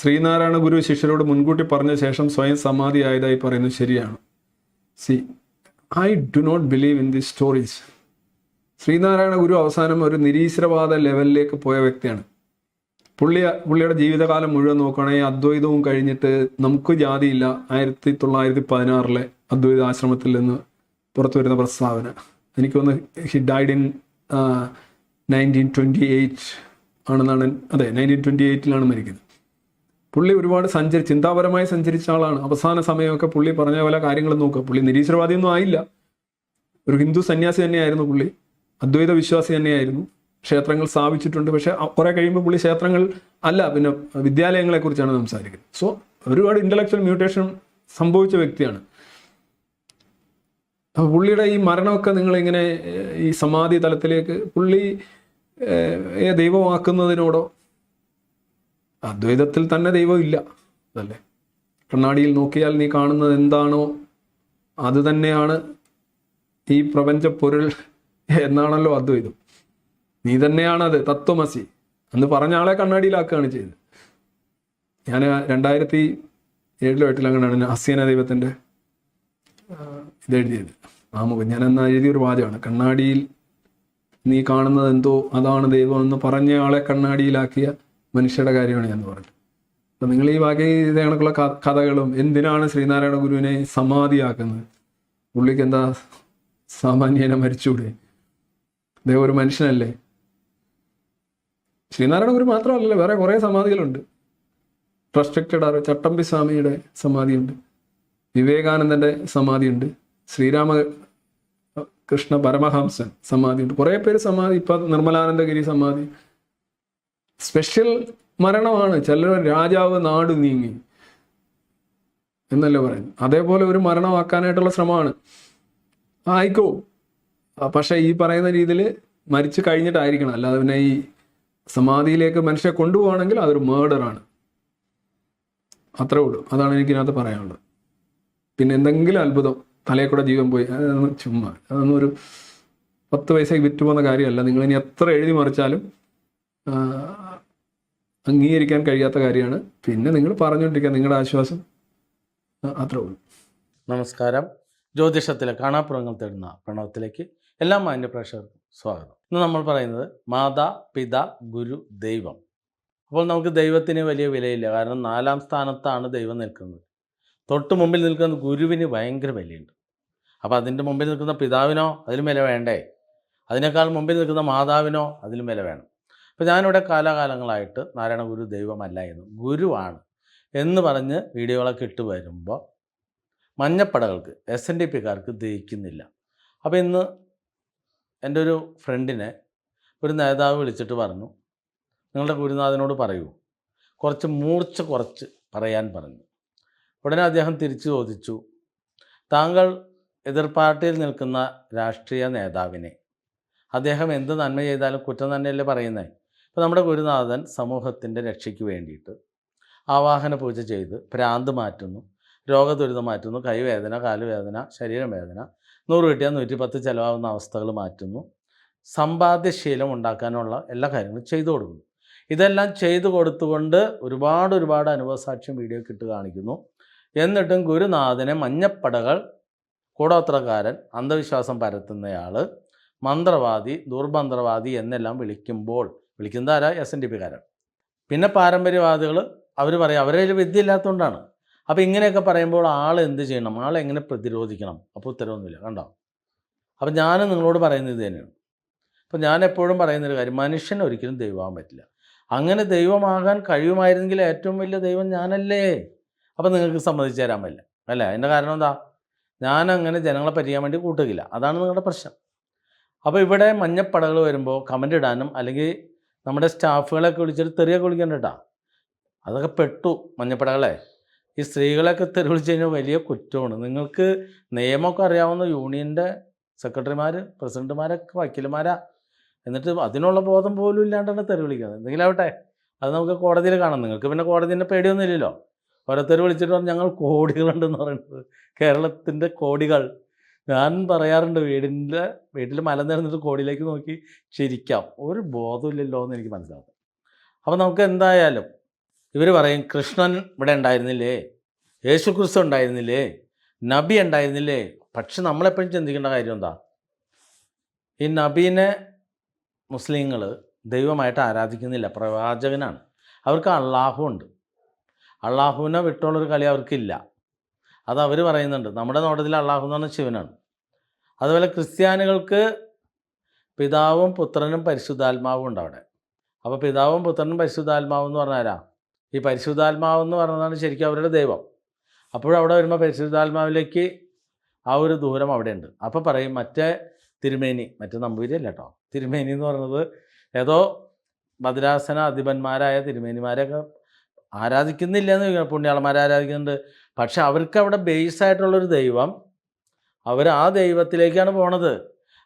ശ്രീനാരായണ ഗുരു ശിഷ്യരോട് മുൻകൂട്ടി പറഞ്ഞ ശേഷം സ്വയം സമാധിയായതായി പറയുന്നത് ശരിയാണ്. See, I do not believe in these stories. Sreenarayana Guru അവസാനം ഒരു നിരീശ്വരവാദ ലെവലിലേക്ക് പോയ വ്യക്തിയാണ്. പുള്ളിയുടെ ജീവിതകാലം മുഴുവൻ നോക്കുകയാണെങ്കിൽ അദ്വൈതവും കഴിഞ്ഞിട്ട് നമുക്ക് ജാതിയില്ല 1916 അദ്വൈത ആശ്രമത്തിൽ നിന്ന് പുറത്തു വരുന്ന പ്രസ്താവന. എനിക്കൊന്ന് ഹി ഡൈഡ് ഇൻ 1928 ആണെന്നാണ്. അതെ, 1928 മരിക്കുന്നത്. പുള്ളി ഒരുപാട് ചിന്താപരമായി സഞ്ചരിച്ച ആളാണ്. അവസാന സമയമൊക്കെ പുള്ളി പറഞ്ഞ പല കാര്യങ്ങളും നോക്കുക. പുള്ളി നിരീശ്വരവാദിയൊന്നും ആയില്ല, ഒരു ഹിന്ദു സന്യാസി തന്നെയായിരുന്നു. പുള്ളി അദ്വൈത വിശ്വാസി തന്നെയായിരുന്നു. ക്ഷേത്രങ്ങൾ സ്ഥാപിച്ചിട്ടുണ്ട്. പക്ഷെ കുറെ കഴിയുമ്പോൾ പുള്ളി ക്ഷേത്രങ്ങൾ അല്ല, പിന്നെ വിദ്യാലയങ്ങളെക്കുറിച്ചാണ് സംസാരിക്കുന്നത്. സോ ഒരുപാട് ഇന്റലക്ച്വൽ മ്യൂട്ടേഷൻ സംഭവിച്ച വ്യക്തിയാണ്. അപ്പോൾ പുള്ളിയുടെ ഈ മരണമൊക്കെ നിങ്ങളിങ്ങനെ ഈ സമാധി തലത്തിലേക്ക് പുള്ളി ദൈവമാക്കുന്നതിനോടോ, അദ്വൈതത്തിൽ തന്നെ ദൈവം ഇല്ല അതല്ലേ. കണ്ണാടിയിൽ നോക്കിയാൽ നീ കാണുന്നത് എന്താണോ അത് തന്നെയാണ് ഈ പ്രപഞ്ച പൊരുൾ എന്നാണല്ലോ അദ്വൈതം. നീ തന്നെയാണത്, തത്വമസി എന്ന് പറഞ്ഞ ആളെ കണ്ണാടിയിലാക്കുകയാണ് ചെയ്തത്. ഞാൻ 2007-8 അങ്ങനെയാണ് ഹസ്യന ദൈവത്തിൻ്റെ ഇതെഴുതിയത്, ആമുഖം. ഞാൻ എന്നാ എഴുതിയൊരു വാചകമാണ്, കണ്ണാടിയിൽ നീ കാണുന്നത് എന്തോ അതാണ് ദൈവം എന്ന് പറഞ്ഞ ആളെ കണ്ണാടിയിലാക്കിയ മനുഷ്യരുടെ കാര്യമാണ് ഞാൻ പറഞ്ഞത്. അപ്പം നിങ്ങൾ ഈ ബാക്കി ഇതേ കണക്കുള്ള കഥകളും എന്തിനാണ് ശ്രീനാരായണ ഗുരുവിനെ സമാധിയാക്കുന്നത്? പുള്ളിക്ക് എന്താ സാമാന്യേന മരിച്ചുകൂടെ? അദ്ദേഹം ഒരു മനുഷ്യനല്ലേ? ശ്രീനാരായണ ഗുരു മാത്രമല്ലല്ലോ, വേറെ കുറേ സമാധികളുണ്ട്. റെസ്ട്രിക്റ്റഡ് ചട്ടമ്പി സ്വാമിയുടെ സമാധിയുണ്ട്, വിവേകാനന്ദൻ്റെ സമാധിയുണ്ട്, ശ്രീരാമകൃഷ്ണ പരമഹംസൻ സമാധിയുണ്ട്, കുറേ പേര് സമാധി. ഇപ്പം നിർമ്മലാനന്ദഗിരി സമാധി. സ്പെഷ്യൽ മരണമാണ്. ചിലർ രാജാവ് നാട് നീങ്ങി എന്നല്ലേ പറയുന്നത്, അതേപോലെ ഒരു മരണമാക്കാനായിട്ടുള്ള ശ്രമമാണ്. ആയിക്കോ, പക്ഷേ ഈ പറയുന്ന രീതിയിൽ മരിച്ചു കഴിഞ്ഞിട്ടായിരിക്കണം. അല്ലാതെ പിന്നെ ഈ സമാധിയിലേക്ക് മനുഷ്യരെ കൊണ്ടുപോകണമെങ്കിൽ അതൊരു മേർഡറാണ്. അത്രേ ഉള്ളൂ. അതാണ് എനിക്കിതിനകത്ത് പറയാനുള്ളത്. പിന്നെ എന്തെങ്കിലും അത്ഭുതം തലയിൽ കൂടെ ജീവൻ പോയി, അതൊന്നും ചുമ്മാ, അതൊന്നും ഒരു 10 പൈസയ്ക്ക് വിറ്റ് പോകുന്ന കാര്യമല്ല. നിങ്ങളിനി എത്ര എഴുതി മറിച്ചാലും അംഗീകരിക്കാൻ കഴിയാത്ത കാര്യമാണ്. പിന്നെ നിങ്ങൾ പറഞ്ഞുകൊണ്ടിരിക്കുക, നിങ്ങളുടെ ആശ്വാസം. അത്രേ ഉള്ളൂ. നമസ്കാരം. ജ്യോതിഷത്തിലെ കാണാപ്പുറങ്ങൾ തേടുന്ന പ്രണവത്തിലേക്ക് എല്ലാ മാന്യപ്രേക്ഷകർക്കും സ്വാഗതം. ഇന്ന് നമ്മൾ പറയുന്നത് മാതാ, പിത, ഗുരു, ദൈവം. അപ്പോൾ നമുക്ക് ദൈവത്തിന് വലിയ വിലയില്ല, കാരണം 4ാം സ്ഥാനത്താണ് ദൈവം നിൽക്കുന്നത്. തൊട്ട് മുമ്പിൽ നിൽക്കുന്ന ഗുരുവിന് ഭയങ്കര വിലയുണ്ട്. അപ്പോൾ അതിൻ്റെ മുമ്പിൽ നിൽക്കുന്ന പിതാവിനോ അതിലും വില വേണ്ടേ? അതിനേക്കാൾ മുമ്പിൽ നിൽക്കുന്ന മാതാവിനോ അതിലും വില വേണം. അപ്പോൾ ഞാനിവിടെ കാലാകാലങ്ങളായിട്ട് നാരായണ ഗുരു ദൈവമല്ല എന്നും ഗുരുവാണ് എന്ന് പറഞ്ഞ് വീഡിയോകളൊക്കെ ഇട്ട് വരുമ്പോൾ മഞ്ഞപ്പടകൾക്ക് SNDPക്കാർക്ക് ദഹിക്കുന്നില്ല. അപ്പോൾ ഇന്ന് എൻ്റെ ഒരു ഫ്രണ്ടിനെ ഒരു നേതാവ് വിളിച്ചിട്ട് പറഞ്ഞു, നിങ്ങളുടെ ഗുരുനാഥനോട് പറയൂ, കുറച്ച് പറയാൻ പറഞ്ഞു. ഉടനെ അദ്ദേഹം തിരിച്ചു ചോദിച്ചു, താങ്കൾ എതിർ പാർട്ടിയിൽ നിൽക്കുന്ന രാഷ്ട്രീയ നേതാവിനെ അദ്ദേഹം എന്ത് നന്മ ചെയ്താലും കുറ്റം തന്നെയല്ലേ പറയുന്നത്? ഇപ്പോൾ നമ്മുടെ ഗുരുനാഥൻ സമൂഹത്തിൻ്റെ രക്ഷയ്ക്ക് വേണ്ടിയിട്ട് ആവാഹന പൂജ ചെയ്ത് ഭ്രാന്ത് മാറ്റുന്നു, രോഗദുരിതം മാറ്റുന്നു, കൈവേദന, കാലുവേദന, ശരീരവേദന, 100 കിട്ടിയാൽ 110 ചിലവാകുന്ന അവസ്ഥകൾ മാറ്റുന്നു, സമ്പാദ്യശീലം ഉണ്ടാക്കാനുള്ള എല്ലാ കാര്യങ്ങളും ചെയ്തു കൊടുക്കുന്നു. ഇതെല്ലാം ചെയ്തു കൊടുത്തുകൊണ്ട് ഒരുപാട് അനുഭവസാക്ഷ്യം വീഡിയോ ഇട്ട് കാണിക്കുന്നു. എന്നിട്ടും ഗുരുനാഥനെ മഞ്ഞപ്പടകൾ, കൂടോത്രക്കാരൻ, അന്ധവിശ്വാസം പരത്തുന്നയാൾ, മന്ത്രവാദി, ദുർമന്ത്രവാദി എന്നെല്ലാം വിളിക്കുന്നത് ആരാ? SNDPക്കാരാണ്. പിന്നെ പാരമ്പര്യവാദികൾ അവർ പറയും അവരെ വിദ്യ ഇല്ലാത്തതുകൊണ്ടാണ്. അപ്പോൾ ഇങ്ങനെയൊക്കെ പറയുമ്പോൾ ആൾ എന്ത് ചെയ്യണം, ആളെങ്ങനെ പ്രതിരോധിക്കണം? അപ്പോൾ ഉത്തരവൊന്നുമില്ല, കണ്ടോ? അപ്പോൾ ഞാൻ നിങ്ങളോട് പറയുന്നത് ഇത് തന്നെയാണ്. അപ്പോൾ ഞാൻ എപ്പോഴും പറയുന്നൊരു കാര്യം, മനുഷ്യൻ ഒരിക്കലും ദൈവമാകാൻ പറ്റില്ല. അങ്ങനെ ദൈവമാകാൻ കഴിയുമായിരുന്നെങ്കിൽ ഏറ്റവും വലിയ ദൈവം ഞാനല്ലേ? അപ്പോൾ നിങ്ങൾക്ക് സമ്മതിച്ചു തരാൻ പറ്റില്ല അല്ലേ? അതിൻ്റെ കാരണം എന്താ? ഞാനങ്ങനെ ജനങ്ങളെ പറ്റിക്കാൻ വേണ്ടി കൂട്ടുകയില്ല. അതാണ് നിങ്ങളുടെ പ്രശ്നം. അപ്പോൾ ഇവിടെ മഞ്ഞപ്പടകൾ വരുമ്പോൾ കമൻ്റ് ഇടാനും അല്ലെങ്കിൽ നമ്മുടെ സ്റ്റാഫുകളെയൊക്കെ വിളിച്ചിട്ട് തെറിയൊക്കെ വിളിക്കണ്ട കേട്ടോ. അതൊക്കെ പെട്ടു മഞ്ഞപ്പടകളെ. ഈ സ്ത്രീകളെയൊക്കെ തെറി വിളിച്ച് കഴിഞ്ഞാൽ വലിയ കുറ്റമാണ്. നിങ്ങൾക്ക് നിയമമൊക്കെ അറിയാവുന്ന യൂണിയൻ്റെ സെക്രട്ടറിമാർ, പ്രസിഡന്റുമാരൊക്കെ വക്കീലുമാരാ, എന്നിട്ട് അതിനുള്ള ബോധം പോലും ഇല്ലാണ്ടാണ് തെറി വിളിക്കുന്നത്. എന്തെങ്കിലും ആവട്ടെ, അത് നമുക്ക് കോടതിയിൽ കാണാം. നിങ്ങൾക്ക് പിന്നെ കോടതിൻ്റെ പേടിയൊന്നും ഇല്ലല്ലോ. ഓരോരുത്തർ വിളിച്ചിട്ട് പറഞ്ഞാൽ ഞങ്ങൾ കോടികളുണ്ടെന്ന് പറയുന്നത്, കേരളത്തിൻ്റെ കോടികൾ. ഞാൻ പറയാറുണ്ട്, വീട്ടിൽ മല നിറഞ്ഞിട്ട് കോടിയിലേക്ക് നോക്കി ചിരിക്കാം, ഒരു ബോധമില്ലല്ലോ എന്ന് എനിക്ക് മനസ്സിലാവും. അപ്പോൾ നമുക്ക് എന്തായാലും ഇവർ പറയും കൃഷ്ണൻ ഇവിടെ ഉണ്ടായിരുന്നില്ലേ, യേശു ക്രിസ്തു ഉണ്ടായിരുന്നില്ലേ, നബി ഉണ്ടായിരുന്നില്ലേ. പക്ഷെ നമ്മളെപ്പോഴും ചിന്തിക്കേണ്ട കാര്യം എന്താ, ഈ നബീനെ മുസ്ലിങ്ങൾ ദൈവമായിട്ട് ആരാധിക്കുന്നില്ല, പ്രവാചകനാണ്. അവർക്ക് അള്ളാഹു ഉണ്ട്. അള്ളാഹുവിനെ വിട്ടുള്ളൊരു കളി അവർക്കില്ല. അത് അവർ പറയുന്നുണ്ട്. നമ്മുടെ നോട്ടത്തിൽ അള്ളാഹു എന്ന് പറഞ്ഞാൽ ശിവനാണ്. അതുപോലെ ക്രിസ്ത്യാനികൾക്ക് പിതാവും പുത്രനും പരിശുദ്ധാത്മാവും ഉണ്ട് അവിടെ. അപ്പോൾ പിതാവും പുത്രനും പരിശുദ്ധാത്മാവും എന്ന് പറഞ്ഞാൽ ആരാ? ഈ പരിശുദ്ധാത്മാവെന്ന് പറഞ്ഞതാണ് ശരിക്കും അവരുടെ ദൈവം. അപ്പോഴവിടെ വരുമ്പോൾ പരിശുദ്ധാത്മാവിലേക്ക് ആ ഒരു ദൂരം അവിടെയുണ്ട്. അപ്പോൾ പറയും മറ്റേ തിരുമേനി, മറ്റേ നമ്പൂരി അല്ല കേട്ടോ, തിരുമേനി എന്ന് പറയുന്നത് ഏതോ ഭദ്രാസന അധിപന്മാരായ തിരുമേനിമാരെയൊക്കെ ആരാധിക്കുന്നില്ല എന്ന് ചോദിക്കണം. പുണ്യാളന്മാരെ ആരാധിക്കുന്നുണ്ട്. പക്ഷെ അവർക്ക് അവിടെ ബേസായിട്ടുള്ളൊരു ദൈവം, അവർ ആ ദൈവത്തിലേക്കാണ് പോണത്.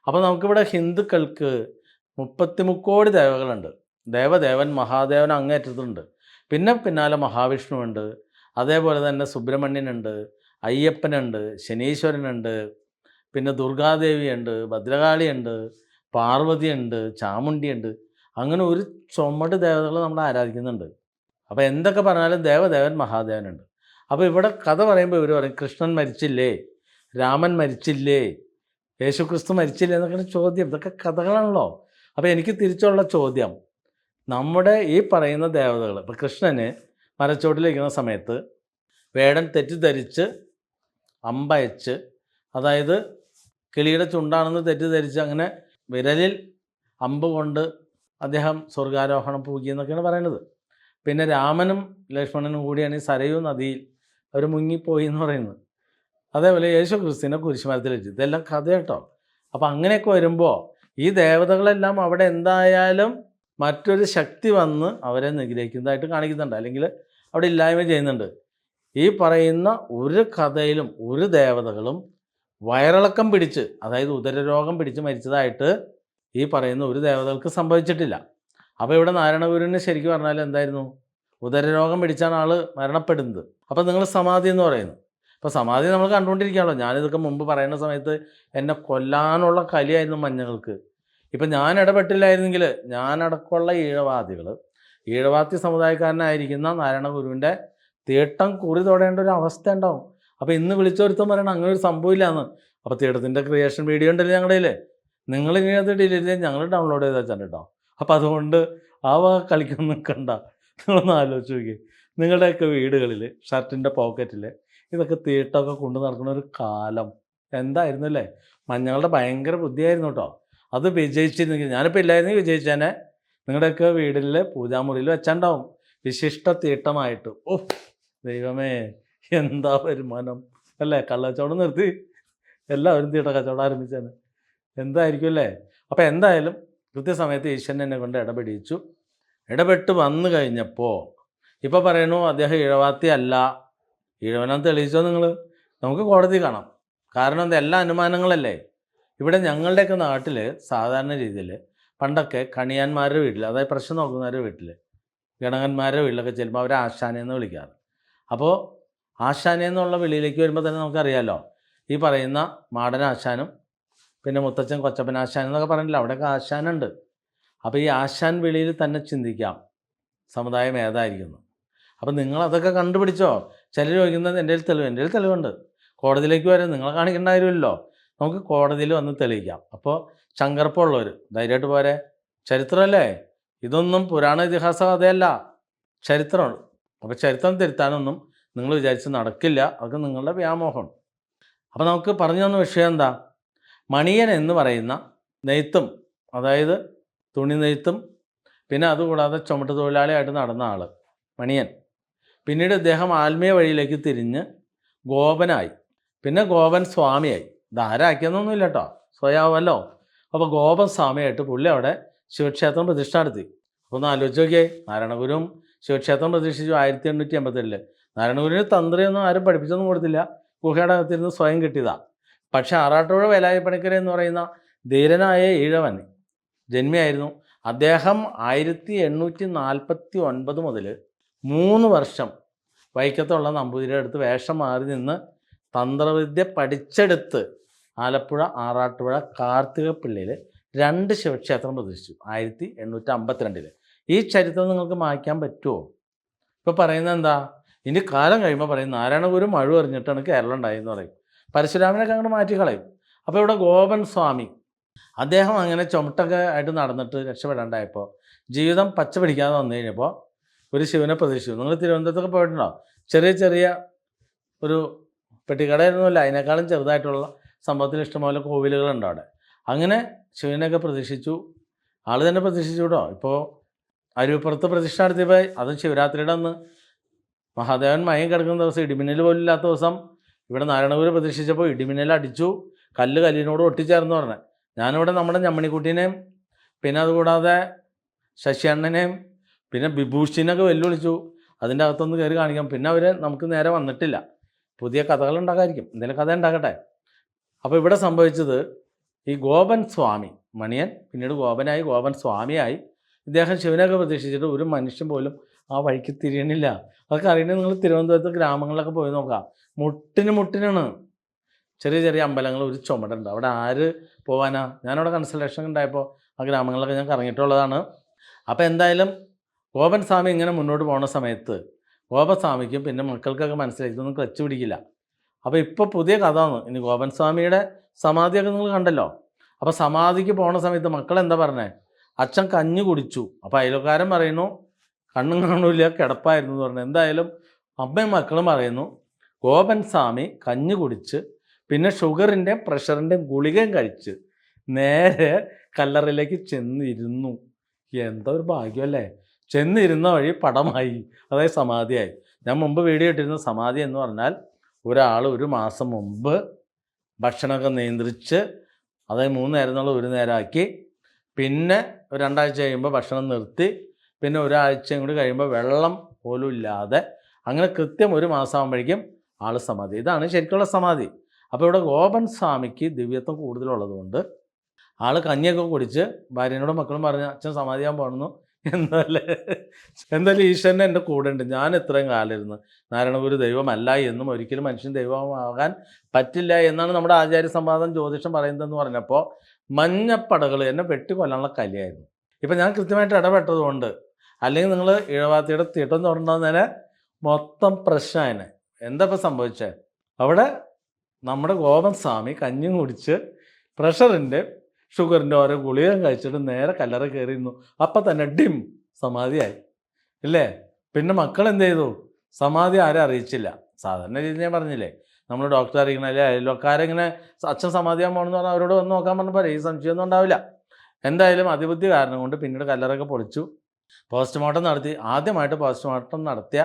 അപ്പോൾ നമുക്കിവിടെ ഹിന്ദുക്കൾക്ക് 33 ദേവകളുണ്ട്. ദേവദേവൻ മഹാദേവൻ അങ്ങേറ്റത്തുണ്ട്. പിന്നെ പിന്നാലെ മഹാവിഷ്ണുവുണ്ട്, അതേപോലെ തന്നെ സുബ്രഹ്മണ്യനുണ്ട്, അയ്യപ്പനുണ്ട്, ശനീശ്വരനുണ്ട്, പിന്നെ ദുർഗാദേവിയുണ്ട്, ഭദ്രകാളിയുണ്ട്, പാർവതിയുണ്ട്, ചാമുണ്ടിയുണ്ട്. അങ്ങനെ ഒരു ചുമട് ദേവതകൾ നമ്മൾ ആരാധിക്കുന്നുണ്ട്. അപ്പോൾ എന്തൊക്കെ പറഞ്ഞാലും ദേവദേവൻ മഹാദേവനുണ്ട്. അപ്പോൾ ഇവിടെ കഥ പറയുമ്പോൾ ഇവർ പറയും കൃഷ്ണൻ മരിച്ചില്ലേ, രാമൻ മരിച്ചില്ലേ, യേശുക്രിസ്തു മരിച്ചില്ലേ എന്നൊക്കെയാണ് ചോദ്യം. ഇതൊക്കെ കഥകളാണല്ലോ. അപ്പോൾ എനിക്ക് തിരിച്ചുള്ള ചോദ്യം, നമ്മുടെ ഈ പറയുന്ന ദേവതകൾ, ഇപ്പോൾ കൃഷ്ണന് മരച്ചോട്ടിലിരിക്കുന്ന സമയത്ത് വേടൻ തെറ്റിദ്ധരിച്ച് അമ്പയച്ച്, അതായത് കിളിയുടെ ചുണ്ടാണെന്ന് തെറ്റിദ്ധരിച്ച് അങ്ങനെ വിരലിൽ അമ്പ് കൊണ്ട് അദ്ദേഹം സ്വർഗാരോഹണം പൂകി എന്നൊക്കെയാണ് പറയുന്നത്. പിന്നെ രാമനും ലക്ഷ്മണനും കൂടിയാണ് ഈ സരയൂ നദിയിൽ അവർ മുങ്ങിപ്പോയി എന്ന് പറയുന്നത്. അതേപോലെ യേശു ക്രിസ്തുവിനെ കുരിശുമരത്തിൽ വെച്ചു. ഇതെല്ലാം കഥ കേട്ടോ. അപ്പോൾ അങ്ങനെയൊക്കെ വരുമ്പോൾ ഈ ദേവതകളെല്ലാം അവിടെ എന്തായാലും മറ്റൊരു ശക്തി വന്ന് അവരെ നിഗ്രഹിക്കുന്നതായിട്ട് കാണിക്കുന്നുണ്ട്, അല്ലെങ്കിൽ അവിടെ ഇല്ലായ്മ ചെയ്യുന്നുണ്ട്. ഈ പറയുന്ന ഒരു കഥയിലും ഒരു ദേവതകളും വയറിളക്കം പിടിച്ച്, അതായത് ഉദരരോഗം പിടിച്ച് മരിച്ചതായിട്ട് ഈ പറയുന്ന ഒരു ദേവതകൾക്ക് സംഭവിച്ചിട്ടില്ല. അപ്പോൾ ഇവിടെ നാരായണഗുരുവിന് ശരിക്കും പറഞ്ഞാൽ എന്തായിരുന്നു, ഉദരരോഗം പിടിച്ചാണ് ആൾ മരണപ്പെടുന്നത്. അപ്പോൾ നിങ്ങൾ സമാധി എന്ന് പറയുന്നു. അപ്പോൾ സമാധി നമ്മൾ കണ്ടുകൊണ്ടിരിക്കുകയാണല്ലോ. ഞാനിതൊക്കെ മുമ്പ് പറയുന്ന സമയത്ത് എന്നെ കൊല്ലാനുള്ള കലിയായിരുന്നു മഞ്ഞകൾക്ക്. ഇപ്പം ഞാൻ ഇടപെട്ടില്ലായിരുന്നെങ്കിൽ ഞാനടക്കമുള്ള ഈഴവാത്തി സമുദായക്കാരനായിരിക്കുന്ന നാരായണഗുരുവിൻ്റെ തീട്ടം കുറി തൊടേണ്ട ഒരു അവസ്ഥ ഉണ്ടാവും. അപ്പോൾ ഇന്ന് വിളിച്ചൊരുത്തം പറയണം അങ്ങനെ ഒരു സംഭവമില്ലാന്ന്. അപ്പോൾ തീട്ടത്തിൻ്റെ ക്രിയേഷൻ വീഡിയോ ഉണ്ടല്ലോ ഞങ്ങളുടെ കയ്യിൽ, നിങ്ങളിനി അത് ഡിലീറ്റ് ചെയ്ത് ഞങ്ങൾ ഡൗൺലോഡ് ചെയ്ത് വെച്ചാൽ കേട്ടോ. അപ്പോൾ അതുകൊണ്ട് ആ വക കളിക്കൊന്നും നിൽക്കണ്ട. നിങ്ങളൊന്ന് ആലോചിച്ച് നോക്കി, നിങ്ങളുടെയൊക്കെ വീടുകളിൽ ഷർട്ടിൻ്റെ പോക്കറ്റിൽ ഇതൊക്കെ തീട്ടമൊക്കെ കൊണ്ടു നടക്കുന്ന ഒരു കാലം എന്തായിരുന്നു അല്ലേ? മഞ്ഞളുടെ ഭയങ്കര ബുദ്ധിയായിരുന്നു കേട്ടോ. അത് വിജയിച്ചിരുന്നെങ്കിൽ, ഞാനിപ്പോൾ ഇല്ലായിരുന്നെങ്കിൽ വിജയിച്ചേനെ. നിങ്ങളുടെയൊക്കെ വീട്ടിൽ പൂജാമുറിയിൽ വെച്ചാണ്ടാവും വിശിഷ്ട തീട്ടമായിട്ട്. ഓ ദൈവമേ, എന്താ വരുമാനം അല്ലേ? കള്ളക്കച്ചവടം നിർത്തി എല്ലാവരും തീട്ട കച്ചവടം ആരംഭിച്ചേനെ. എന്തായിരിക്കും അല്ലേ? അപ്പോൾ എന്തായാലും കൃത്യസമയത്ത് ഈശ്വരൻ എന്നെ കൊണ്ട് ഇടപെടിച്ചു. ഇടപെട്ട് വന്നു കഴിഞ്ഞപ്പോൾ ഇപ്പോൾ പറയണു അദ്ദേഹം ഇഴവാത്തി അല്ല. ഇഴവനം തെളിയിച്ചോ നിങ്ങൾ? നമുക്ക് കോടതി കാണാം. കാരണം എന്താ, എല്ലാ അനുമാനങ്ങളല്ലേ. ഇവിടെ ഞങ്ങളുടെയൊക്കെ നാട്ടിൽ സാധാരണ രീതിയിൽ പണ്ടൊക്കെ കണിയാന്മാരുടെ വീട്ടിൽ, അതായത് പ്രശ്നം നോക്കുന്നവരുടെ വീട്ടിൽ, ഗണകന്മാരുടെ വീട്ടിലൊക്കെ ചെല്ലുമ്പോൾ അവരെ ആശാനെന്ന് വിളിക്കാറ്. അപ്പോൾ ആശാനെന്നുള്ള വിളിയിലേക്ക് വരുമ്പോൾ തന്നെ നമുക്കറിയാമല്ലോ, ഈ പറയുന്ന മാടൻ ആശാനും പിന്നെ മുത്തച്ഛൻ കൊച്ചപ്പൻ ആശാൻ എന്നൊക്കെ പറഞ്ഞില്ല, അവിടെയൊക്കെ ആശാനുണ്ട്. അപ്പോൾ ഈ ആശാൻ വിളിയിൽ തന്നെ ചിന്തിക്കാം സമുദായം ഏതായിരിക്കുന്നു. അപ്പം നിങ്ങളതൊക്കെ കണ്ടുപിടിച്ചോ? ചിലർ ചോദിക്കുന്നത് എൻ്റെ കയ്യിൽ തെളിവുണ്ട്, കോടതിയിലേക്ക് വരെ നിങ്ങളെ കാണിക്കേണ്ട കാര്യമില്ലല്ലോ, നമുക്ക് കോടതിയിൽ വന്ന് തെളിയിക്കാം. അപ്പോൾ ചങ്കർപ്പമുള്ളവർ ധൈര്യമായിട്ട് പോരെ, ചരിത്രമല്ലേ, ഇതൊന്നും പുരാണ ഇതിഹാസ കഥയല്ല, ചരിത്രമാണ്. അപ്പോൾ ചരിത്രം തിരുത്താനൊന്നും നിങ്ങൾ വിചാരിച്ച് നടക്കില്ല, അതൊക്കെ നിങ്ങളുടെ വ്യാമോഹമാണ്. അപ്പോൾ നമുക്ക് പറഞ്ഞു തന്ന വിഷയം എന്താ, മണിയൻ എന്ന് പറയുന്ന നെയ്ത്തും, അതായത് തുണി നെയ്ത്തും പിന്നെ അതുകൂടാതെ ചുമട്ട് തൊഴിലാളിയായിട്ട് നടന്ന ആൾ മണിയൻ. പിന്നീട് ഇദ്ദേഹം ആത്മീയ വഴിയിലേക്ക് തിരിഞ്ഞ് ഗോപനായി, പിന്നെ ഗോപൻ സ്വാമിയായി. ഇതാരാക്കിയെന്നൊന്നുമില്ല കേട്ടോ, സ്വയാവല്ലോ. അപ്പോൾ ഗോപൻ സ്വാമിയായിട്ട് പുള്ളി അവിടെ ശിവക്ഷേത്രം പ്രതിഷ്ഠ നടത്തി. അപ്പോൾ ഒന്ന് ആലോചിച്ച് നോക്കിയേ, നാരായണഗുരുവും ശിവക്ഷേത്രം പ്രതിഷ്ഠിച്ചു 1887. നാരായണഗുരുവിന് തന്ത്രിയൊന്നും ആരും പഠിപ്പിച്ചൊന്നും കൊടുത്തില്ല, ഗുഹയുടെ അകത്തിരുന്ന് സ്വയം കിട്ടിയതാണ്. പക്ഷേ ആറാട്ടുപുഴ വേലായി പണിക്കർ എന്ന് പറയുന്ന ധീരനായ ഈഴവൻ ജന്മിയായിരുന്നു. അദ്ദേഹം 1849 മുതൽ 3 വർഷം വൈക്കത്തുള്ള നമ്പൂതിരിയുടെ അടുത്ത് വേഷം മാറി നിന്ന് തന്ത്രവിദ്യ പഠിച്ചെടുത്ത് ആലപ്പുഴ ആറാട്ടുപുഴ കാർത്തികപ്പള്ളിയിൽ 2 ശിവക്ഷേത്രം പ്രതിഷ്ഠിച്ചു 1852. ഈ ചരിത്രം നിങ്ങൾക്ക് മായ്ക്കാൻ പറ്റുമോ? ഇപ്പോൾ പറയുന്നത് എന്താ, ഇനി കാലം കഴിയുമ്പോൾ പറയും നാരായണ ഗുരു മഴ എറിഞ്ഞിട്ടാണ് കേരളം ഉണ്ടായെന്ന് പറയും. പരശുരാമനൊക്കെ അങ്ങോട്ട് മാറ്റിക്കളയും. അപ്പോൾ ഇവിടെ ഗോപൻ സ്വാമി അദ്ദേഹം അങ്ങനെ ചുമട്ടൊക്കെ ആയിട്ട് നടന്നിട്ട് രക്ഷപ്പെടാണ്ടായപ്പോൾ, ജീവിതം പച്ച പിടിക്കാതെ വന്നു കഴിഞ്ഞപ്പോൾ ഒരു ശിവനെ പ്രതീക്ഷിച്ചു. നിങ്ങൾ തിരുവനന്തപുരത്തൊക്കെ പോയിട്ടുണ്ടോ? ചെറിയ ചെറിയ ഒരു പെട്ടിക്കടയൊന്നുമില്ല, അതിനേക്കാളും ചെറുതായിട്ടുള്ള സംഭവത്തിൽ ഇഷ്ടംപോലെ കോവിലുകളുണ്ട് അവിടെ. അങ്ങനെ ശിവനെയൊക്കെ പ്രതീക്ഷിച്ചു. ആൾ തന്നെ പ്രതീക്ഷിച്ചു കേട്ടോ. ഇപ്പോൾ അരുവിപ്പുറത്ത് പ്രതിഷ്ഠ നടത്തിയപ്പോൾ, അതും ശിവരാത്രിയുടെ അന്ന് മഹാദേവൻ മയം കിടക്കുന്ന ദിവസം, ഇടിമിന്നൽ പോലും ഇല്ലാത്ത ദിവസം, ഇവിടെ നാരായണഗുരു പ്രതീക്ഷിച്ചപ്പോൾ ഇടിമിന്നൽ അടിച്ചു, കല്ല് കല്ലിനോട് ഒട്ടിച്ചേർന്ന് പറഞ്ഞത്. ഞാനിവിടെ നമ്മുടെ ഞമ്മണിക്കുട്ടീനെയും പിന്നെ അതുകൂടാതെ ശശിയണ്ണനെയും പിന്നെ ബിഭൂഷിനൊക്കെ വെല്ലുവിളിച്ചു. അതിൻ്റെ അകത്തൊന്ന് കയറി കാണിക്കാം. പിന്നെ അവർ നമുക്ക് നേരെ വന്നിട്ടില്ല. പുതിയ കഥകൾ ഉണ്ടാക്കാമായിരിക്കും, എന്തെങ്കിലും കഥ ഉണ്ടാക്കട്ടെ. അപ്പോൾ ഇവിടെ സംഭവിച്ചത്, ഈ ഗോപൻ സ്വാമി മണിയൻ പിന്നീട് ഗോപനായി, ഗോപൻ സ്വാമിയായി. ഇദ്ദേഹം ശിവനെയൊക്കെ പ്രതീക്ഷിച്ചിട്ട് ഒരു മനുഷ്യൻ പോലും ആ വഴിക്ക് തിരിയണില്ല. അതൊക്കെ അറിയണമെങ്കിൽ നിങ്ങൾ തിരുവനന്തപുരത്ത് ഗ്രാമങ്ങളിലൊക്കെ പോയി നോക്കാം. മുട്ടിനാണ് ചെറിയ ചെറിയ അമ്പലങ്ങൾ, ഒരു ചുമടുണ്ട്. അവിടെ ആര് പോകാനാ? ഞാനവിടെ കൺസൾട്ടേഷൻ ഉണ്ടായപ്പോൾ ആ ഗ്രാമങ്ങളിലൊക്കെ ഞാൻ കറങ്ങിയിട്ടുള്ളതാണ്. അപ്പോൾ എന്തായാലും ഗോപൻ സ്വാമി ഇങ്ങനെ മുന്നോട്ട് പോകുന്ന സമയത്ത് ഗോപസ്വാമിക്കും പിന്നെ മക്കൾക്കൊക്കെ മനസ്സിലായി ഇതൊന്നും ക്ലച്ച് പിടിക്കില്ല. അപ്പോൾ ഇപ്പോൾ പുതിയ കഥ ആണ്. ഇനി ഗോപൻ സ്വാമിയുടെ സമാധിയൊക്കെ നിങ്ങൾ കണ്ടല്ലോ. അപ്പോൾ സമാധിക്ക് പോകുന്ന സമയത്ത് മക്കൾ എന്താ പറഞ്ഞത്? അച്ഛൻ കഞ്ഞി കുടിച്ചു. അപ്പോൾ അയൽക്കാരൻ പറയുന്നു കണ്ണും കാണൂല്ല, കിടപ്പായിരുന്നു എന്ന് പറഞ്ഞു. എന്തായാലും അമ്മയും മക്കളും പറയുന്നു ഗോപൻ സ്വാമി കഞ്ഞി കുടിച്ച് പിന്നെ ഷുഗറിൻ്റെ പ്രഷറിൻ്റെ ഗുളികയും കഴിച്ച് നേരെ കല്ലറയിലേക്ക് ചെന്നിരുന്നു. എന്താ ഒരു ഭാഗ്യമല്ലേ! ചെന്നിരുന്ന വഴി പടമായി, അതായത് സമാധിയായി. ഞാൻ മുമ്പ് വീഡിയോ ഇട്ടിരുന്ന സമാധി എന്ന് പറഞ്ഞാൽ ഒരാൾ ഒരു മാസം മുമ്പ് ഭക്ഷണമൊക്കെ നിയന്ത്രിച്ച്, അതായത് 3 നേരം എന്നുള്ള 1 നേരമാക്കി, പിന്നെ ഒരു 2 ആഴ്ച കഴിയുമ്പോൾ ഭക്ഷണം നിർത്തി, പിന്നെ ഒരാഴ്ചയും കൂടി കഴിയുമ്പോൾ വെള്ളം പോലും ഇല്ലാതെ, അങ്ങനെ കൃത്യം 1 മാസം ആകുമ്പോഴേക്കും ആൾ സമാധി. ഇതാണ് ശരിക്കുള്ള സമാധി. അപ്പോൾ ഇവിടെ ഗോപൻ സ്വാമിക്ക് ദിവ്യത്വം കൂടുതലുള്ളതുകൊണ്ട് ആൾ കഞ്ഞിയൊക്കെ കുടിച്ച് ഭാര്യനോടും മക്കളും പറഞ്ഞ് അച്ഛൻ സമാധിയാൻ പോകണമെന്നു. എന്തായാലും ഈശ്വരൻ എൻ്റെ കൂടെ ഉണ്ട്. ഞാൻ ഇത്രയും കാലം ഇരുന്ന് നാരായണഗുരു ദൈവമല്ല എന്നും ഒരിക്കലും മനുഷ്യൻ ദൈവമാകാൻ പറ്റില്ല എന്നാണ് നമ്മുടെ ആചാര്യ സംവാദം ജ്യോതിഷം പറയുന്നതെന്ന് പറഞ്ഞപ്പോൾ മഞ്ഞപ്പടകൾ എന്നെ വെട്ടിക്കൊല്ലാനുള്ള കലിയായിരുന്നു. ഇപ്പം ഞാൻ കൃത്യമായിട്ട് ഇടപെട്ടതുകൊണ്ട്, അല്ലെങ്കിൽ നിങ്ങൾ ഇഴവാത്തിയുടെ തീട്ടം തുറന്നതിനെ മൊത്തം പ്രശ്നമായനെ. എന്താ ഇപ്പം സംഭവിച്ചത്? അവിടെ നമ്മുടെ ഗോപൻ സ്വാമി കഞ്ഞി കുടിച്ച് പ്രഷറിൻ്റെ ഷുഗറിൻ്റെ ഓരോ ഗുളികയും കഴിച്ചിട്ട് നേരെ കല്ലറ കയറിയിരുന്നു. അപ്പം തന്നെ ഡിം സമാധിയായി ഇല്ലേ? പിന്നെ മക്കൾ എന്ത് ചെയ്തു? സമാധി ആരും അറിയിച്ചില്ല. സാധാരണ രീതി ഞാൻ പറഞ്ഞില്ലേ, നമ്മൾ ഡോക്ടറെ അറിയിക്കണം, അല്ലെ അയൽവക്കാരെങ്ങനെ അച്ഛൻ സമാധിയാൻ പോകണമെന്ന് പറഞ്ഞാൽ അവരോട് വന്ന് നോക്കാൻ പറഞ്ഞപ്പോൾ ഈ സംശയമൊന്നും ഉണ്ടാവില്ല. എന്തായാലും അതിബുദ്ധി കാരണം കൊണ്ട് പിന്നീട് കല്ലറൊക്കെ പൊളിച്ചു, പോസ്റ്റ്മോർട്ടം നടത്തി. ആദ്യമായിട്ട് പോസ്റ്റ്മോർട്ടം നടത്തിയ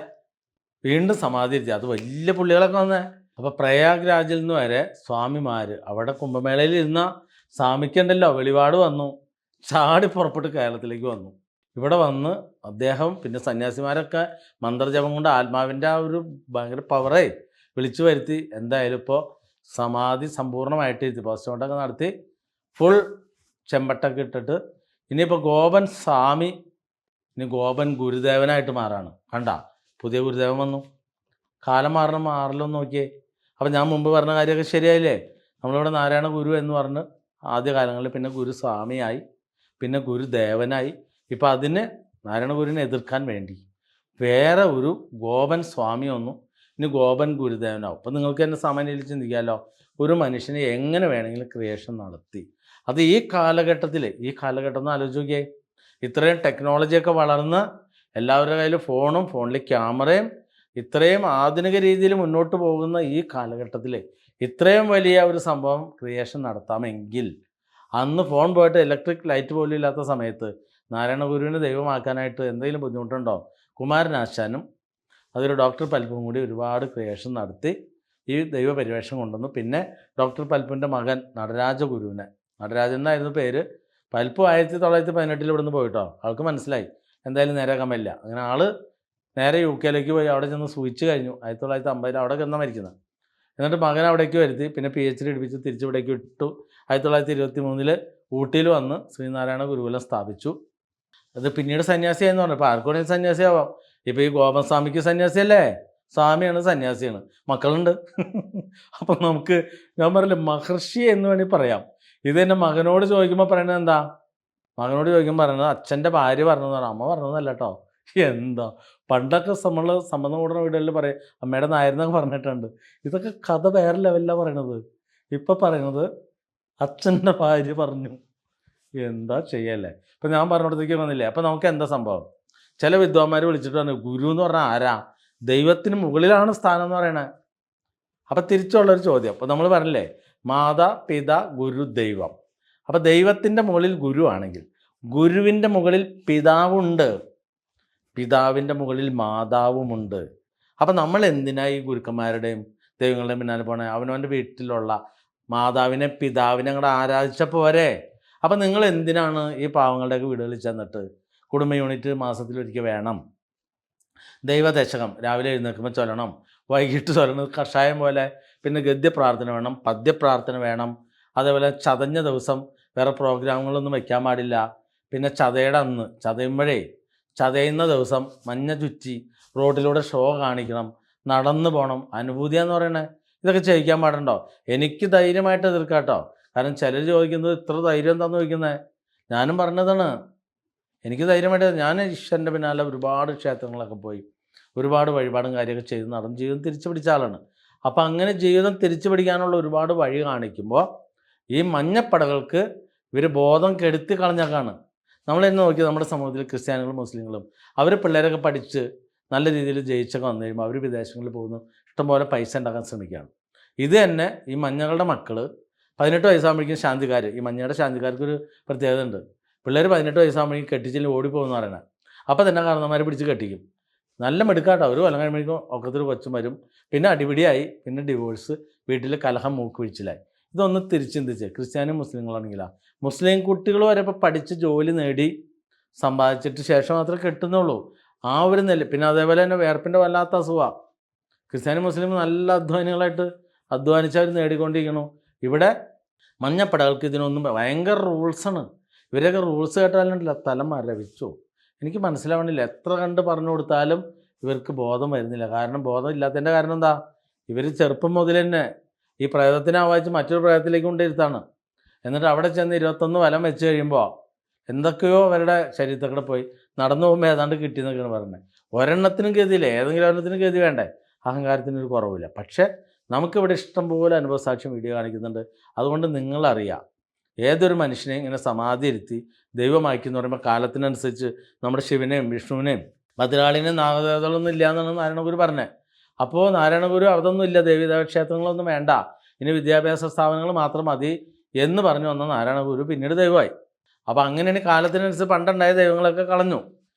വീണ്ടും സമാധി ഇരുത്തി. അത് വലിയ പുള്ളികളൊക്കെ വന്നേ. അപ്പോൾ പ്രയാഗ്രാജിൽ നിന്ന് വരെ സ്വാമിമാർ അവിടെ കുംഭമേളയിൽ ഇരുന്ന സ്വാമിക്കുണ്ടല്ലോ വെളിപാട് വന്നു, ചാടി പുറപ്പെട്ട് കേരളത്തിലേക്ക് വന്നു. ഇവിടെ വന്ന് അദ്ദേഹം പിന്നെ സന്യാസിമാരൊക്കെ മന്ത്രജപം കൊണ്ട് ആത്മാവിൻ്റെ ആ ഒരു ഭയങ്കര പവറേ വിളിച്ചു വരുത്തി. എന്തായാലും ഇപ്പോൾ സമാധി സമ്പൂർണ്ണമായിട്ട് ഇരുത്തി, പോസ്റ്റ്മോർട്ടമൊക്കെ നടത്തി, ഫുൾ ചെമ്പട്ടൊക്കെ ഇട്ടിട്ട് ഇനിയിപ്പോൾ ഗോപൻ സ്വാമി ഇനി ഗോപൻ ഗുരുദേവനായിട്ട് മാറാണ്. കണ്ട, പുതിയ ഗുരുദേവൻ വന്നു. കാലം മാറലോ നോക്കിയേ. അപ്പം ഞാൻ മുമ്പ് പറഞ്ഞ കാര്യമൊക്കെ ശരിയായില്ലേ? നമ്മളിവിടെ നാരായണ ഗുരു എന്ന് പറഞ്ഞ് ആദ്യകാലങ്ങളിൽ, പിന്നെ ഗുരു സ്വാമിയായി, പിന്നെ ഗുരുദേവനായി. ഇപ്പം അതിന് നാരായണ ഗുരുവിനെ എതിർക്കാൻ വേണ്ടി വേറെ ഒരു ഗോപൻ സ്വാമി വന്നു. ഇനി ഗോപൻ ഗുരുദേവനാവും. അപ്പം നിങ്ങൾക്ക് തന്നെ സാമാന്യത്തിൽ ചിന്തിക്കാമല്ലോ, ഒരു മനുഷ്യനെ എങ്ങനെ വേണമെങ്കിലും ക്രിയേഷൻ നടത്തി. അത് ഈ കാലഘട്ടം എന്ന് ആലോചിച്ച് നോക്കിയേ. ഇത്രയും ടെക്നോളജിയൊക്കെ വളർന്ന് എല്ലാവരുടെ കയ്യിൽ ഫോണും ഫോണിൽ ക്യാമറയും ഇത്രയും ആധുനിക രീതിയിൽ മുന്നോട്ട് പോകുന്ന ഈ കാലഘട്ടത്തിൽ ഇത്രയും വലിയ ഒരു സംഭവം ക്രിയേഷൻ നടത്താമെങ്കിൽ, അന്ന് ഫോൺ പോയിട്ട് ഇലക്ട്രിക് ലൈറ്റ് പോലും ഇല്ലാത്ത സമയത്ത് നാരായണ ഗുരുവിനെ ദൈവമാക്കാനായിട്ട് എന്തെങ്കിലും ബുദ്ധിമുട്ടുണ്ടോ? കുമാരനാശാനും അതൊരു ഡോക്ടർ പൽപ്പും കൂടി ഒരുപാട് ക്രിയേഷൻ നടത്തി ഈ ദൈവപരിവേഷം കൊണ്ടുവന്നു. പിന്നെ ഡോക്ടർ പൽപ്പിൻ്റെ മകൻ നടരാജൻ എന്നായിരുന്നു പേര്. പൽപ്പ് 1918 ഇവിടുന്ന് പോയിട്ടോ. ആൾക്ക് മനസ്സിലായി എന്തായാലും നേരെയാക്കാൻ പറ്റില്ല. അങ്ങനെ ആൾ നേരെ UK പോയി അവിടെ ചെന്ന് സൂചിച്ച് കഴിഞ്ഞു. 1950 അവിടെ കിടന്ന മരിക്കുന്നത്. എന്നിട്ട് മകൻ അവിടേക്ക് വരുത്തി, പിന്നെ PhD എടുപ്പിച്ച് തിരിച്ച് ഇവിടേക്ക് ഇട്ടു. 1923 ഊട്ടിയിൽ വന്ന് ശ്രീനാരായണ ഗുരുകുലം സ്ഥാപിച്ചു. അത് പിന്നീട് സന്യാസിയായെന്ന് പറഞ്ഞു. ഇപ്പോൾ ആർക്കും സന്യാസിയാവാം. ഇപ്പോൾ ഈ ഗോപൻ സ്വാമിക്ക് സന്യാസിയല്ലേ? സ്വാമിയാണ്, സന്യാസിയാണ്, മക്കളുണ്ട്. അപ്പം നമുക്ക്, ഞാൻ പറയില്ല, മഹർഷി എന്ന് വേണമെങ്കിൽ പറയാം. ഇത് തന്നെ മകനോട് ചോദിക്കുമ്പോൾ പറയണത് എന്താ? മകനോട് ചോദിക്കുമ്പോൾ പറയുന്നത് അച്ഛൻ്റെ ഭാര്യ പറഞ്ഞതെന്ന് പറഞ്ഞു, അമ്മ പറഞ്ഞതല്ല കേട്ടോ എന്താ പണ്ടൊക്കെ നമ്മൾ സംബന്ധം കൂടുന്ന വീടുകളിൽ പറയും അമ്മയുടെ നായരെന്നൊക്കെ പറഞ്ഞിട്ടുണ്ട്. ഇതൊക്കെ കഥ വേറെ ലെവലിലാണ് പറയണത്. ഇപ്പം പറയണത് അച്ഛൻ്റെ ഭാര്യ പറഞ്ഞു. എന്താ ചെയ്യല്ലേ? ഇപ്പം ഞാൻ പറഞ്ഞിടത്തേക്ക് വന്നില്ലേ? അപ്പം നമുക്ക് എന്താ സംഭവം? ചില വിദ്വാന്മാർ വിളിച്ചിട്ട് പറഞ്ഞു ഗുരു എന്ന് പറഞ്ഞാൽ ആരാ? ദൈവത്തിന് മുകളിലാണ് സ്ഥാനം എന്ന് പറയണേ. അപ്പം തിരിച്ചുള്ളൊരു ചോദ്യം. അപ്പോൾ നമ്മൾ പറഞ്ഞില്ലേ മാതാ പിത ഗുരു ദൈവം. അപ്പോൾ ദൈവത്തിൻ്റെ മുകളിൽ ഗുരു ആണെങ്കിൽ ഗുരുവിൻ്റെ മുകളിൽ പിതാവുണ്ട്, പിതാവിൻ്റെ മുകളിൽ മാതാവുമുണ്ട്. അപ്പം നമ്മൾ എന്തിനാ ഈ ഗുരുക്കന്മാരുടെയും ദൈവങ്ങളുടെയും പിന്നാലെ പോണേ? അവനവൻ്റെ വീട്ടിലുള്ള മാതാവിനെ പിതാവിനെ അങ്ങോട്ട് ആരാധിച്ച പോരെ. അപ്പം നിങ്ങൾ എന്തിനാണ് ഈ പാവങ്ങളുടെയൊക്കെ വീടുകളിൽ ചെന്നിട്ട് കുടുംബ യൂണിറ്റ് മാസത്തിലൊരിക്കൽ വേണം, ദൈവദശകം രാവിലെ എഴുന്നേൽക്കുമ്പോൾ ചൊല്ലണം, വൈകിട്ട് ചൊല്ലണം, കഷായം പോലെ, പിന്നെ ഗദ്യപ്രാർത്ഥന വേണം, പദ്യപ്രാർത്ഥന വേണം, അതേപോലെ ചതഞ്ഞ ദിവസം വേറെ പ്രോഗ്രാമുകളൊന്നും വയ്ക്കാൻ പാടില്ല, പിന്നെ ചതയുടെ അന്ന് ചതയുമ്പോഴേ ചതയുന്ന ദിവസം മഞ്ഞ ചുറ്റി റോഡിലൂടെ ഷോ കാണിക്കണം, നടന്നു പോകണം, അനുഭൂതിയാന്ന് പറയണേ. ഇതൊക്കെ ചെയ്യിക്കാൻ പാടുണ്ടോ? എനിക്ക് ധൈര്യമായിട്ട് എതിർക്കാം കേട്ടോ. കാരണം ചിലർ ചോദിക്കുന്നത് ഇത്ര ധൈര്യം എന്താണെന്ന് ചോദിക്കുന്നത്. ഞാനും പറഞ്ഞതാണ്, എനിക്ക് ധൈര്യമായിട്ട് ഞാൻ ഈശ്വരൻ്റെ പിന്നാലെ ഒരുപാട് ക്ഷേത്രങ്ങളൊക്കെ പോയി ഒരുപാട് വഴിപാടും കാര്യമൊക്കെ ചെയ്ത് നടന്ന് ജീവിതം തിരിച്ചു പിടിച്ച ആളാണ്. അപ്പം അങ്ങനെ ജീവിതം തിരിച്ചു പിടിക്കാനുള്ള ഒരുപാട് വഴി കാണിക്കുമ്പോൾ ഈ മഞ്ഞപ്പടകൾക്ക് ഇവർ ബോധം കെടുത്തി കളഞ്ഞേക്കാണ്. നമ്മൾ തന്നെ നോക്കി നമ്മുടെ സമൂഹത്തിൽ ക്രിസ്ത്യാനികളും മുസ്ലിങ്ങളും അവർ പിള്ളേരൊക്കെ പഠിച്ച് നല്ല രീതിയിൽ ജയിച്ചൊക്കെ വന്നു കഴിയുമ്പോൾ അവർ വിദേശങ്ങളിൽ പോകുന്നു, ഇഷ്ടംപോലെ പൈസ ഉണ്ടാക്കാൻ ശ്രമിക്കുകയാണ്. ഇത് തന്നെ ഈ മഞ്ഞകളുടെ മക്കൾ 18 വയസ്സാകുമ്പോഴേക്കും ശാന്തിക്കാർ, ഈ മഞ്ഞയുടെ ശാന്തിക്കാർക്കൊരു പ്രത്യേകത ഉണ്ട്. പിള്ളേർ 18 വയസ്സാകുമ്പോഴേക്കും കെട്ടിച്ചിൽ ഓടിപ്പോകുമെന്ന് പറയണത്. അപ്പോൾ തന്നെ കാരണവന്മാരെ പിടിച്ച് കെട്ടിക്കും. നല്ല മെടുക്കാട്ടോ. ഒരു കൊല്ലം കഴിയുമ്പോഴേക്കും ഒക്കത്തൊരു കൊച്ചും വരും, പിന്നെ അടിപിടിയായി, പിന്നെ ഡിവോഴ്സ്, വീട്ടിൽ കലഹം മൂക്കുവീഴ്ചിലായി. ഇതൊന്ന് തിരിച്ചിന്തിച്ച് ക്രിസ്ത്യാനിയും മുസ്ലിങ്ങളാണെങ്കിലാ മുസ്ലിം കുട്ടികൾ വരെ ഇപ്പോൾ പഠിച്ച് ജോലി നേടി സമ്പാദിച്ചിട്ട് ശേഷം മാത്രമേ കെട്ടുന്നുള്ളൂ. ആ ഒരു നില. പിന്നെ അതേപോലെ തന്നെ വേർപ്പിൻ്റെ വല്ലാത്ത അസുഖമാണ്. ക്രിസ്ത്യാനി മുസ്ലിം നല്ല അധ്വാനികളായിട്ട് അധ്വാനിച്ചവർ നേടിക്കൊണ്ടിരിക്കണു. ഇവിടെ മഞ്ഞപ്പടകൾക്ക് ഇതിനൊന്നും ഭയങ്കര റൂൾസാണ്. ഇവരൊക്കെ റൂൾസ് കേട്ടാലുണ്ടല്ല തലം മരവിച്ചു. എനിക്ക് മനസ്സിലാവണില്ല. എത്ര കണ്ട് പറഞ്ഞു കൊടുത്താലും ഇവർക്ക് ബോധം വരുന്നില്ല. കാരണം ബോധം ഇല്ലാത്തതിൻ്റെ കാരണം എന്താ? ഇവർ ചെറുപ്പം മുതൽ തന്നെ ഈ പ്രേതത്തിനെ ആവാഹിച്ച് മറ്റൊരു പ്രേതത്തിലേക്ക് കൊണ്ടിരുത്താണ്. എന്നിട്ട് അവിടെ ചെന്ന് 21 വലം വെച്ച് കഴിയുമ്പോൾ എന്തൊക്കെയോ അവരുടെ ശരീരത്തിൽ കൂടെ പോയി നടന്നു പോകുമ്പോൾ ഏതാണ്ട് കിട്ടിയെന്നൊക്കെയാണ് പറഞ്ഞത്. ഒരെണ്ണത്തിനും ഗതിയില്ല, ഏതെങ്കിലും ഒരെണ്ണത്തിനും ഗതി വേണ്ടേ? അഹങ്കാരത്തിനൊരു കുറവില്ല. പക്ഷേ നമുക്കിവിടെ ഇഷ്ടംപോലെ അനുഭവസാക്ഷ്യം വീഡിയോ കാണിക്കുന്നുണ്ട്. അതുകൊണ്ട് നിങ്ങളറിയാം, ഏതൊരു മനുഷ്യനെയും ഇങ്ങനെ സമാധി ഇരുത്തി ദൈവമാക്കിയെന്ന് പറയുമ്പോൾ കാലത്തിനനുസരിച്ച് നമ്മുടെ ശിവനെയും വിഷ്ണുവിനെയും ഭദ്രാളിനെയും നാഗദേവതകളൊന്നും ഇല്ല എന്നാണ് നാരായണഗുരു പറഞ്ഞത്. അപ്പോൾ നാരായണഗുരു അതൊന്നും ഇല്ല, ദേവീദേവ ക്ഷേത്രങ്ങളൊന്നും വേണ്ട, ഇനി വിദ്യാഭ്യാസ സ്ഥാപനങ്ങൾ മാത്രം മതി എന്ന് പറഞ്ഞു വന്ന നാരായണഗുരു പിന്നീട് ദൈവമായി. അപ്പോൾ അങ്ങനെയാണ് കാലത്തിനനുസരിച്ച് പണ്ടുണ്ടായ ദൈവങ്ങളൊക്കെ കളഞ്ഞു.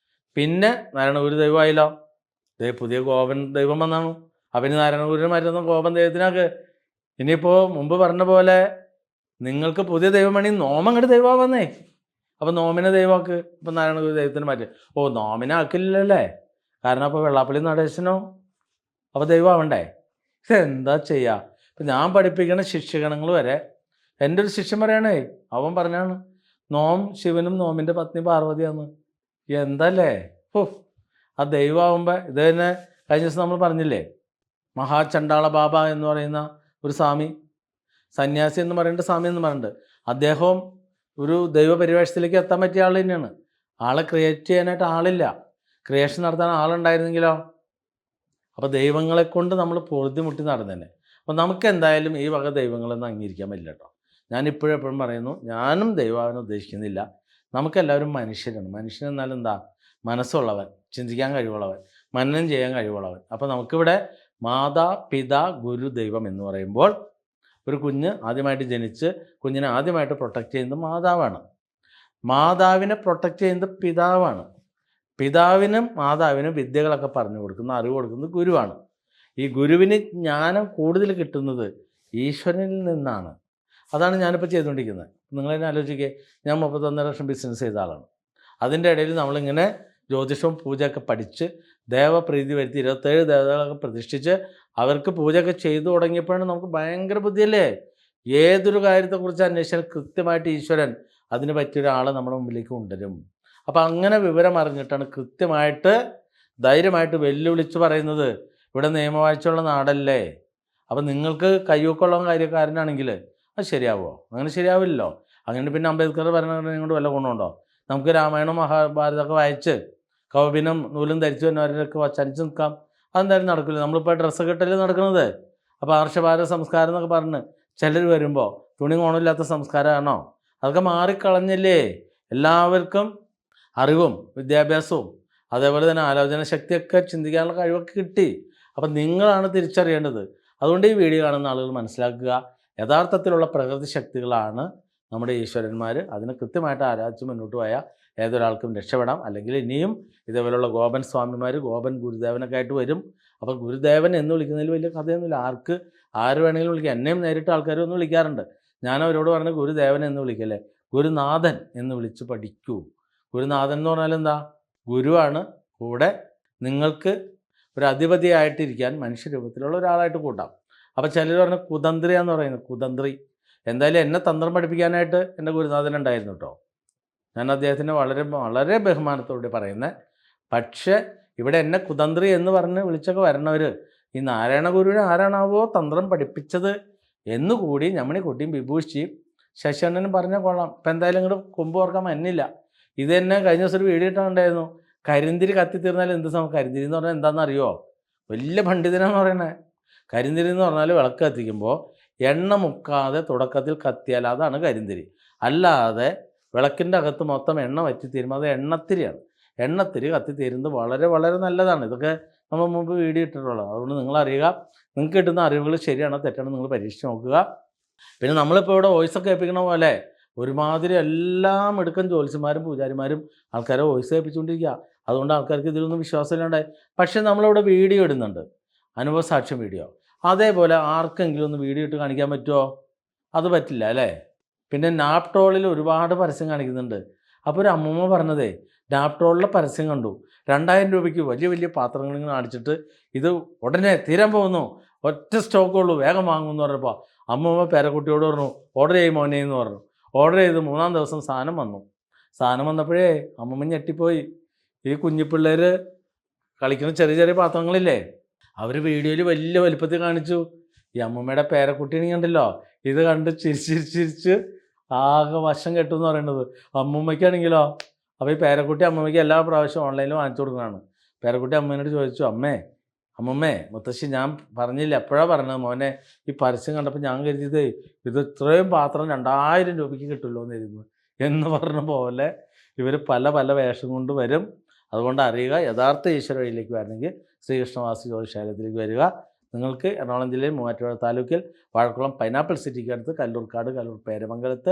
പിന്നെ നാരായണഗുരു ദൈവമായില്ലോ. പുതിയ ഗോപൻ ദൈവം വന്നാണ്. അവന് നാരായണഗുരുവിനെ മാറ്റുന്ന ഗോപൻ ദൈവത്തിനൊക്കെ ഇനിയിപ്പോൾ മുമ്പ് പറഞ്ഞ പോലെ നിങ്ങൾക്ക് പുതിയ ദൈവമാണെങ്കിൽ നോമങ്ങോട്ട് ദൈവമാവന്നേ. അപ്പോൾ നോമിനെ ദൈവമാക്ക്. ഇപ്പം നാരായണഗുരു ദൈവത്തിന് മാറ്റി. നോമിനെ ആക്കില്ലല്ലേ, കാരണം അപ്പോൾ വെള്ളാപ്പള്ളി നടേശനോ അപ്പോൾ ദൈവമാവണ്ടേ? ഇതെന്താ ചെയ്യുക? ഇപ്പം ഞാൻ പഠിപ്പിക്കുന്ന ശിഷ്യഗണങ്ങൾ വരെ എൻ്റെ ഒരു ശിഷ്യൻ പറയണേ, അവൻ പറഞ്ഞാണ് നോം ശിവനും നോമിൻ്റെ പത്നി പാർവതിയാണ്. എന്തല്ലേ ആ ദൈവമാകുമ്പോൾ ഇത് തന്നെ കഴിഞ്ഞ ദിവസം നമ്മൾ പറഞ്ഞില്ലേ, മഹാചണ്ടാള ബാബ എന്ന് പറയുന്ന ഒരു സ്വാമി, സന്യാസി എന്ന് പറയേണ്ട സ്വാമി എന്ന് പറഞ്ഞിട്ട്, അദ്ദേഹവും ഒരു ദൈവപരിവേഷത്തിലേക്ക് എത്താൻ പറ്റിയ ആൾ തന്നെയാണ്. ആളെ ക്രിയേറ്റ് ചെയ്യാനായിട്ട് ആളില്ല, ക്രിയേഷൻ നടത്താൻ ആളുണ്ടായിരുന്നെങ്കിലോ? അപ്പോൾ ദൈവങ്ങളെ കൊണ്ട് നമ്മൾ പൊറുതിമുട്ടി നടന്നതന്നെ. അപ്പോൾ നമുക്ക് എന്തായാലും ഈ വക ദൈവങ്ങളൊന്നും അംഗീകരിക്കാൻ പറ്റില്ല കേട്ടോ. ഞാനിപ്പോഴും എപ്പോഴും പറയുന്നു, ഞാനും ദൈവമാവാൻ ഉദ്ദേശിക്കുന്നില്ല. നമുക്കെല്ലാവരും മനുഷ്യരാണ്. മനുഷ്യൻ എന്നാൽ എന്താ? മനസ്സുള്ളവൻ, ചിന്തിക്കാൻ കഴിവുള്ളവൻ, മനനം ചെയ്യാൻ കഴിവുള്ളവൻ. അപ്പോൾ നമുക്കിവിടെ മാതാ പിതാ ഗുരു ദൈവം എന്ന് പറയുമ്പോൾ ഒരു കുഞ്ഞ് ആദ്യമായിട്ട് ജനിച്ച് കുഞ്ഞിനെ ആദ്യമായിട്ട് പ്രൊട്ടക്റ്റ് ചെയ്യുന്നത് മാതാവാണ്. മാതാവിനെ പ്രൊട്ടക്റ്റ് ചെയ്യുന്നത് പിതാവാണ്. പിതാവിനും മാതാവിനും വിദ്യകളൊക്കെ പറഞ്ഞു കൊടുക്കുന്ന, അറിവ് കൊടുക്കുന്നത് ഗുരുവാണ്. ഈ ഗുരുവിന് ജ്ഞാനം കൂടുതൽ കിട്ടുന്നത് ഈശ്വരനിൽ നിന്നാണ്. അതാണ് ഞാനിപ്പോൾ ചെയ്തുകൊണ്ടിരിക്കുന്നത്. നിങ്ങളെന്നെ ആലോചിക്കുക, ഞാൻ 31 വർഷം ബിസിനസ് ചെയ്ത ആളാണ്. അതിൻ്റെ ഇടയിൽ നമ്മളിങ്ങനെ ജ്യോതിഷവും പൂജയൊക്കെ പഠിച്ച് ദേവപ്രീതി വരുത്തി 27 ദേവതകളൊക്കെ പ്രതിഷ്ഠിച്ച് അവർക്ക് പൂജയൊക്കെ ചെയ്തു തുടങ്ങിയപ്പോഴാണ് നമുക്ക് ഭയങ്കര ബുദ്ധിയല്ലേ. ഏതൊരു കാര്യത്തെക്കുറിച്ച് അന്വേഷിച്ചാൽ കൃത്യമായിട്ട് ഈശ്വരൻ അതിന് പറ്റിയൊരാളെ നമ്മുടെ മുമ്പിലേക്ക് കൊണ്ടുവരും. അപ്പം അങ്ങനെ വിവരം അറിഞ്ഞിട്ടാണ് കൃത്യമായിട്ട് ധൈര്യമായിട്ട് വെല്ലുവിളിച്ച് പറയുന്നത്. ഇവിടെ നിയമവാഴ്ചയുള്ള നാടല്ലേ. അപ്പം നിങ്ങൾക്ക് കയ്യൊക്കെയുള്ള കാര്യക്കാരനാണെങ്കിൽ അത് ശരിയാവുമോ? അങ്ങനെ ശരിയാവില്ലല്ലോ. അങ്ങനെ പിന്നെ അംബേദ്കർ ഭരണഘടന കൊണ്ട് വല്ല ഗുണമുണ്ടോ? നമുക്ക് രാമായണം മഹാഭാരതമൊക്കെ വായിച്ച് കൗബിനും നൂലും ധരിച്ചു വന്നവരൊക്കെ വച്ചനിച്ച് നിൽക്കാം. അതെന്തായാലും നടക്കില്ല. നമ്മളിപ്പോൾ ഡ്രസ്സൊക്കെ ഇട്ടല്ലേ നടക്കുന്നത്. അപ്പോൾ ആർഷഭാരത സംസ്കാരം എന്നൊക്കെ പറഞ്ഞ് ചിലർ വരുമ്പോൾ തുണി കോണമില്ലാത്ത സംസ്കാരമാണോ? അതൊക്കെ മാറിക്കളഞ്ഞില്ലേ? എല്ലാവർക്കും അറിവും വിദ്യാഭ്യാസവും അതേപോലെ തന്നെ ആലോചന ശക്തിയൊക്കെ ചിന്തിക്കാനുള്ള കഴിവൊക്കെ കിട്ടി. അപ്പം നിങ്ങളാണ് തിരിച്ചറിയേണ്ടത്. അതുകൊണ്ട് ഈ വീഡിയോ കാണുന്ന ആളുകൾ മനസ്സിലാക്കുക, യഥാർത്ഥത്തിലുള്ള പ്രകൃതി ശക്തികളാണ് നമ്മുടെ ഈശ്വരന്മാർ. അതിന് കൃത്യമായിട്ട് ആരാധിച്ച് മുന്നോട്ട് പോയാൽ ഏതൊരാൾക്കും രക്ഷപ്പെടാം. അല്ലെങ്കിൽ ഇനിയും ഇതേപോലെയുള്ള ഗോപൻ സ്വാമിമാർ, ഗോപൻ ഗുരുദേവനൊക്കെ ആയിട്ട് വരും. അപ്പോൾ ഗുരുദേവൻ എന്ന് വിളിക്കുന്നതിൽ വലിയ കഥയൊന്നുമില്ല. ആര് വേണമെങ്കിലും വിളിക്കാം. എന്നെയും നേരിട്ട് ആൾക്കാർ ഒന്ന് വിളിക്കാറുണ്ട്. ഞാൻ അവരോട് പറഞ്ഞ് ഗുരുദേവൻ എന്ന് വിളിക്കല്ലേ, ഗുരുനാഥൻ എന്ന് വിളിച്ച് പഠിക്കൂ. ഗുരുനാഥൻ എന്ന് പറഞ്ഞാൽ എന്താ? ഗുരുവാണ്. കൂടെ നിങ്ങൾക്ക് ഒരു അധിപതിയായിട്ടിരിക്കാൻ മനുഷ്യരൂപത്തിലുള്ള ഒരാളായിട്ട് കൂട്ടാം. അപ്പോൾ ചിലർ പറഞ്ഞ കുതന്ത്രിയാന്ന് പറയുന്നത്. കുതന്ത്രി എന്തായാലും എന്നെ തന്ത്രം പഠിപ്പിക്കാനായിട്ട് എൻ്റെ ഗുരുനാഥൻ ഉണ്ടായിരുന്നു കേട്ടോ. ഞാൻ അദ്ദേഹത്തിന് വളരെ വളരെ ബഹുമാനത്തോടെ പറയുന്നത്. പക്ഷേ ഇവിടെ എന്നെ കുതന്ത്രി എന്ന് പറഞ്ഞ് വിളിച്ചൊക്കെ വരണവർ ഈ നാരായണ ഗുരുവിനെ ആരാണാവോ തന്ത്രം പഠിപ്പിച്ചത് എന്നുകൂടി ഞമ്മണി കുട്ടിയും വിഭൂഷിയും ശശികണ്ഠനും പറഞ്ഞാൽ കൊള്ളാം. ഇപ്പം എന്തായാലും ഇങ്ങോട്ട് കൊമ്പ് ഓർക്കാൻ മന്നില്ല. ഇത് തന്നെ കഴിഞ്ഞ ദിവസം ഒരു വീഡിയോ ഇട്ടുണ്ടായിരുന്നു. കരിന്തിരി കത്തിത്തീർന്നാൽ എന്ത് സമയം? കരിന്തിരി എന്ന് പറഞ്ഞാൽ എന്താണെന്ന് അറിയുമോ? വലിയ പണ്ഡിതനാന്ന് പറയണേ. കരിന്തിരി എന്ന് പറഞ്ഞാൽ വിളക്ക് കത്തിക്കുമ്പോൾ എണ്ണ മുക്കാതെ തുടക്കത്തിൽ കത്തിയാൽ അതാണ് കരിന്തിരി. അല്ലാതെ വിളക്കിൻ്റെ അകത്ത് മൊത്തം എണ്ണ വറ്റിത്തീരുമ്പോൾ അത് എണ്ണത്തിരിയാണ്. എണ്ണത്തിരി കത്തിത്തീരുന്നത് വളരെ വളരെ നല്ലതാണ്. ഇതൊക്കെ നമ്മൾ മുമ്പ് വീഡിയോ ഇട്ടിട്ടുള്ളത്. അതുകൊണ്ട് നിങ്ങളറിയുക, നിങ്ങൾക്ക് കിട്ടുന്ന അറിവുകൾ ശരിയാണോ തെറ്റാണോ നിങ്ങൾ പരീക്ഷിച്ച് നോക്കുക. പിന്നെ നമ്മളിപ്പോൾ ഇവിടെ വോയിസൊക്കെ കേൾപ്പിക്കണ പോലെ ഒരുമാതിരി എല്ലാം എടുക്കുന്ന ജ്യോത്സ്യന്മാരും പൂജാരിമാരും ആൾക്കാരെ വോയിസ് കേൾപ്പിച്ചുകൊണ്ടിരിക്കുക. അതുകൊണ്ട് ആൾക്കാർക്ക് ഇതിലൊന്നും വിശ്വാസമില്ലാണ്ടായി. പക്ഷേ നമ്മളിവിടെ വീഡിയോ ഇടുന്നുണ്ട്, അനുഭവ സാക്ഷ്യം വീഡിയോ. അതേപോലെ ആർക്കെങ്കിലും ഒന്ന് വീഡിയോ ഇട്ട് കാണിക്കാൻ പറ്റുമോ? അത് പറ്റില്ല അല്ലേ? പിന്നെ നാപ്ടോളിൽ ഒരുപാട് പരസ്യം കാണിക്കുന്നുണ്ട്. അപ്പോൾ ഒരു അമ്മൂമ്മ പറഞ്ഞതേ, നാപ്ടോളിലെ പരസ്യം കണ്ടു, 2000 രൂപയ്ക്ക് വലിയ വലിയ പാത്രങ്ങൾ കാണിച്ചിട്ട് ഇത് ഉടനെ തീരാൻ പോകുന്നു, ഒറ്റ സ്റ്റോക്കുള്ളൂ, വേഗം വാങ്ങുമെന്ന് പറഞ്ഞപ്പോൾ അമ്മൂമ്മ പേരക്കുട്ടിയോട് പറഞ്ഞു ഓർഡർ ചെയ്യും മോനെ എന്ന് പറഞ്ഞു. ഓർഡർ ചെയ്ത് 3-ാം ദിവസം സാധനം വന്നു. സാധനം വന്നപ്പോഴേ അമ്മൂമ്മ ഞെട്ടിപ്പോയി. ഈ കുഞ്ഞിപ്പിള്ളേർ കളിക്കുന്ന ചെറിയ ചെറിയ പാത്രങ്ങളില്ലേ, അവർ വീഡിയോയിൽ വലിയ വലിപ്പത്തിൽ കാണിച്ചു. ഈ അമ്മൂമ്മയുടെ പേരക്കുട്ടീനെ കണ്ടല്ലോ, ഇത് കണ്ട് ചിരിച്ച് ആകെ വശം കെട്ടു എന്ന് പറയുന്നത്. അമ്മൂമ്മയ്ക്കാണെങ്കിലോ, അപ്പോൾ ഈ പേരക്കുട്ടി അമ്മൂമ്മയ്ക്ക് എല്ലാ പ്രാവശ്യവും ഓൺലൈനിൽ വാങ്ങിച്ചു കൊടുക്കുന്നതാണ്. പേരക്കുട്ടി അമ്മേനോട് ചോദിച്ചു, അമ്മമ്മേ മുത്തശ്ശി ഞാൻ പറഞ്ഞില്ല, എപ്പോഴാണ് പറഞ്ഞത് മോനെ, ഈ പരസ്യം കണ്ടപ്പോൾ ഞാൻ കരുതിയത് ഇത് ഇത്രയും പാത്രം 2000 രൂപയ്ക്ക് കിട്ടുമല്ലോ എന്ന് പറഞ്ഞ പോലെ ഇവർ പല പല വേഷം കൊണ്ട് വരും. അതുകൊണ്ട് അറിയുക, യഥാർത്ഥ ഈശ്വര വഴിയിലേക്ക് വരണമെങ്കിൽ ശ്രീകൃഷ്ണവാസി ജ്യോതിശാലയത്തിലേക്ക് വരിക. നിങ്ങൾക്ക് എറണാകുളം ജില്ലയിൽ മൂവാറ്റുപുഴ താലൂക്കിൽ വാഴക്കുളം പൈനാപ്പിൾ സിറ്റിക്ക് അടുത്ത് കല്ലൂർക്കാട്, കല്ലൂർ പേരമംഗലത്ത്,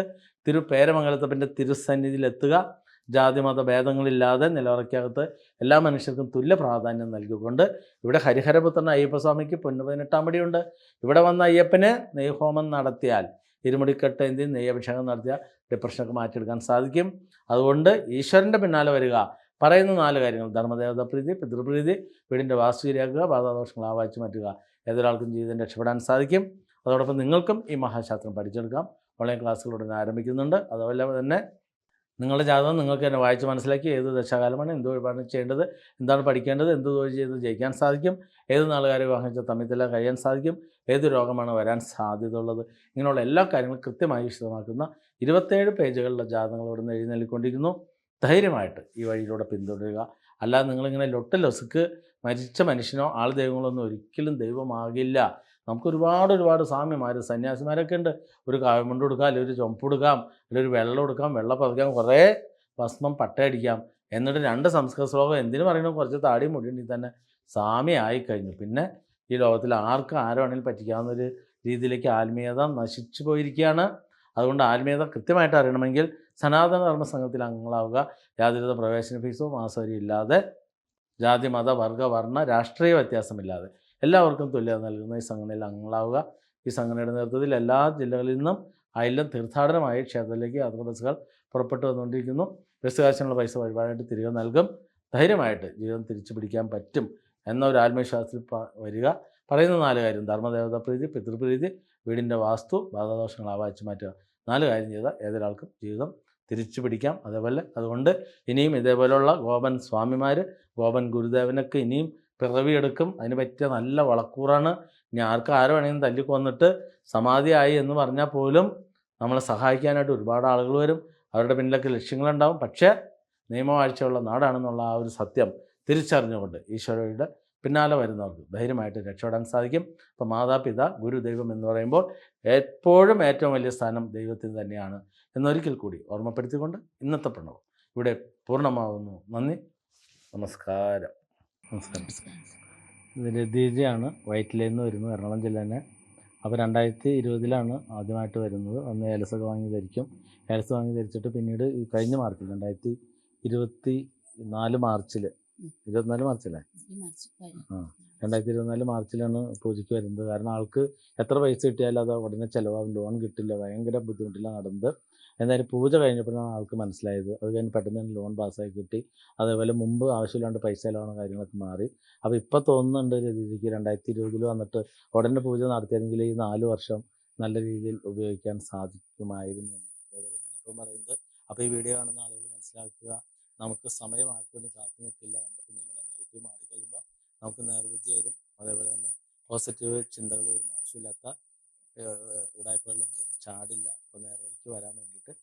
പേരമംഗലത്ത് പിന്നെ തിരുസന്നിധിയിലെത്തുക. ജാതിമത ഭേദങ്ങളില്ലാതെ നിലവറയ്ക്കകത്ത് എല്ലാ മനുഷ്യർക്കും തുല്യ പ്രാധാന്യം നൽകിക്കൊണ്ട് ഇവിടെ ഹരിഹരപുത്രൻ അയ്യപ്പസ്വാമിക്ക് പൊന്നു 18-ാം പടിയുണ്ട്. ഇവിടെ വന്ന അയ്യപ്പന് നെയ്ഹോമം നടത്തിയാൽ, ഇരുമുടിക്കെട്ട് എന്തി നെയ്യഭിഷേകം നടത്തിയാൽ ഡിപ്രഷനൊക്കെ മാറ്റിയെടുക്കാൻ സാധിക്കും. അതുകൊണ്ട് ഈശ്വരൻ്റെ പിന്നാലെ വരിക. പറയുന്ന 4 കാര്യങ്ങൾ: ധർമ്മദേവത പ്രീതി, പിതൃപ്രീതി, വീടിൻ്റെ വാസ്തു ശരിയാക്കുക, ബാധാദോഷങ്ങൾ ആവാഹിച്ച് മാറ്റുക. ഏതൊരാൾക്കും ജീവിതം രക്ഷപ്പെടാൻ സാധിക്കും. അതോടൊപ്പം നിങ്ങൾക്കും ഈ മഹാശാസ്ത്രം പഠിച്ചെടുക്കാം. ഓൺലൈൻ ക്ലാസ്സുകൾ ഉടനെ ആരംഭിക്കുന്നുണ്ട്. അതുപോലെ തന്നെ നിങ്ങളുടെ ജാതകം നിങ്ങൾക്ക് തന്നെ വായിച്ച് മനസ്സിലാക്കി ഏത് ദശാകാലമാണ്, എന്ത് വഴിപാടാണ് ചെയ്യേണ്ടത്, എന്താണ് പഠിക്കേണ്ടത്, എന്ത് തൊഴിൽ ചെയ്ത് ജയിക്കാൻ സാധിക്കും, ഏത് നാളുകാരെ വിവാഹം ചെയ്ത് തമ്മിൽ കഴിയാൻ സാധിക്കും, ഏത് രോഗമാണ് വരാൻ സാധ്യത ഉള്ളത്, ഇങ്ങനെയുള്ള എല്ലാ കാര്യങ്ങളും കൃത്യമായി വിശദമാക്കുന്ന 27 പേജുകളിലെ ജാതകങ്ങൾ ഇവിടെ നിന്ന് എഴുന്നള്ളിക്കൊണ്ടിരിക്കുന്നു. ധൈര്യമായിട്ട് ഈ വഴിയിലൂടെ പിന്തുടരുക. അല്ലാതെ നിങ്ങളിങ്ങനെ ലൊസുക്ക് മരിച്ച മനുഷ്യനോ ആൾ ദൈവങ്ങളോ ഒന്നും ഒരിക്കലും ദൈവമാകില്ല. നമുക്ക് ഒരുപാട് സ്വാമിമാർ സന്യാസിമാരൊക്കെ ഉണ്ട്. ഒരു കാവ്യമുണ്ട് കൊടുക്കാം, അല്ലെങ്കിൽ ഒരു ചുമപ്പ് കൊടുക്കാം, അല്ലെങ്കിൽ ഒരു വെള്ളം കൊടുക്കാം, വെള്ളം പതിക്കാം, കുറേ ഭസ്മം പട്ടയടിക്കാം, എന്നിട്ട് 2 സംസ്കൃത ശ്ലോകം എന്തിനു പറയണം, കുറച്ച് താടി മുടിയുണ്ടെങ്കിൽ തന്നെ സ്വാമി ആയിക്കഴിഞ്ഞു. പിന്നെ ഈ ലോകത്തിൽ ആർക്കും ആരാണെങ്കിലും പറ്റിക്കാവുന്നൊരു രീതിയിലേക്ക് ആത്മീയത നശിച്ചു പോയിരിക്കുകയാണ്. അതുകൊണ്ട് ആത്മീയത കൃത്യമായിട്ട് അറിയണമെങ്കിൽ സനാതന ധർമ്മ സംഘത്തിൽ അംഗങ്ങളാവുക. യാതൊരുവിധ പ്രവേശന ഫീസോ മാസവരി ഇല്ലാതെ, ജാതി മത വർഗ വർണ്ണ രാഷ്ട്രീയ വ്യത്യാസമില്ലാതെ എല്ലാവർക്കും തുല്യത നൽകുന്ന ഈ സംഘടനയിൽ അംഗങ്ങളാവുക. ഈ സംഘടനയുടെ നേതൃത്വത്തിൽ എല്ലാ ജില്ലകളിൽ നിന്നും അയലം തീർത്ഥാടനമായി ക്ഷേത്രത്തിലേക്ക് യാത്ര ബസ്സുകൾ പുറപ്പെട്ടു വന്നുകൊണ്ടിരിക്കുന്നു. ബസ് കാശിനുള്ള പൈസ വഴിപാടായിട്ട് തിരികെ നൽകും. ധൈര്യമായിട്ട് ജീവിതം തിരിച്ചു പിടിക്കാൻ പറ്റും എന്ന ഒരു ആത്മവിശ്വാസത്തിൽ വരിക. പറയുന്ന 4 കാര്യം: ധർമ്മദേവത പ്രീതി, പിതൃപ്രീതി, വീടിൻ്റെ വാസ്തു, ബാധാദോഷങ്ങൾ ആവാഹിച്ച് മാറ്റുക. 4 കാര്യം ചെയ്താൽ ഏതൊരാൾക്കും ജീവിതം തിരിച്ചു പിടിക്കാം. അതുകൊണ്ട് ഇനിയും ഇതേപോലെയുള്ള ഗോപൻ സ്വാമിമാർ, ഗോപൻ ഗുരുദേവനൊക്കെ ഇനിയും പിറവിയെടുക്കും. അതിന് പറ്റിയ നല്ല വളക്കൂറാണ്. ഇനി ആരോ വേണമെങ്കിലും തല്ലിക്കൊന്നിട്ട് സമാധിയായി എന്ന് പറഞ്ഞാൽ പോലും നമ്മളെ സഹായിക്കാനായിട്ട് ഒരുപാട് ആളുകൾ വരും. അവരുടെ പിന്നിലൊക്കെ ലക്ഷ്യങ്ങളുണ്ടാവും. പക്ഷേ നിയമവാഴ്ചയുള്ള നാടാണെന്നുള്ള ആ ഒരു സത്യം തിരിച്ചറിഞ്ഞുകൊണ്ട് ഈശോയുടെ പിന്നാലെ വരുന്നവർക്ക് ധൈര്യമായിട്ട് രക്ഷപ്പെടാൻ സാധിക്കും. അപ്പോൾ മാതാപിതാ ഗുരു ദൈവം എന്ന് പറയുമ്പോൾ എപ്പോഴും ഏറ്റവും വലിയ സ്ഥാനം ദൈവത്തിന് തന്നെയാണ് എന്നൊരിക്കൽ കൂടി ഓർമ്മപ്പെടുത്തിക്കൊണ്ട് ഇന്നത്തെ പ്രണവം ഇവിടെ പൂർണ്ണമാവുന്നു. നന്ദി, നമസ്കാരം. നമസ്കാരം. ഇത് രതീജയാണ്, വയറ്റിലേയിൽ നിന്ന് വരുന്നു, എറണാകുളം ജില്ല തന്നെ. അപ്പോൾ 2020 ആദ്യമായിട്ട് വരുന്നത്. അന്ന് ഏലസൊക്കെ വാങ്ങി ധരിക്കും. ഏലസ് വാങ്ങി ധരിച്ചിട്ട് പിന്നീട് ഈ കഴിഞ്ഞ മാർച്ചിൽ 2024 മാർച്ചിൽ 24 മാർച്ചല്ലേ? ആ 2024 മാർച്ചിലാണ് പൂജയ്ക്ക് വരുന്നത്. കാരണം ആൾക്ക് എത്ര പൈസ കിട്ടിയാലും അത് ഉടനെ ചിലവാകും, ലോൺ കിട്ടില്ല, ഭയങ്കര ബുദ്ധിമുട്ടിലാണ് നടന്നത്. എന്തായാലും പൂജ കഴിഞ്ഞപ്പോഴാണ് ആൾക്ക് മനസ്സിലായത്. അത് കഴിഞ്ഞ് പെട്ടെന്ന് തന്നെ ലോൺ പാസ്സായി കിട്ടി. അതേപോലെ മുമ്പ് ആവശ്യമില്ലാണ്ട് പൈസ ചിലവാണ്, കാര്യങ്ങളൊക്കെ മാറി. അപ്പോൾ ഇപ്പോൾ തോന്നുന്നുണ്ട് രതീജയ്ക്ക് 2020 വന്നിട്ട് ഉടനെ പൂജ നടത്തിയെങ്കിൽ ഈ 4 വർഷം നല്ല രീതിയിൽ ഉപയോഗിക്കാൻ സാധിക്കുമായിരുന്നു. അതേപോലെ ഞാനിപ്പോൾ പറയുന്നത്. അപ്പോൾ ഈ വീഡിയോ കാണുന്ന ആളുകൾ മനസ്സിലാക്കുക, നമുക്ക് സമയം ആർക്ക് വേണ്ടി കാത്തു നിൽക്കില്ല. നമ്മുടെ പിന്നിലുള്ള നെഗറ്റീവ് മാറിക്കഴിയുമ്പോൾ നമുക്ക് നേർബുദ്ധി വരും. അതേപോലെ തന്നെ പോസിറ്റീവ് ചിന്തകൾ വരും. ആവശ്യമില്ലാത്ത ഉടായ്പകളിലും ചെന്ന് ചാടില്ല. അപ്പോൾ നേർവഴിക്ക് വരാൻ വേണ്ടിയിട്ട്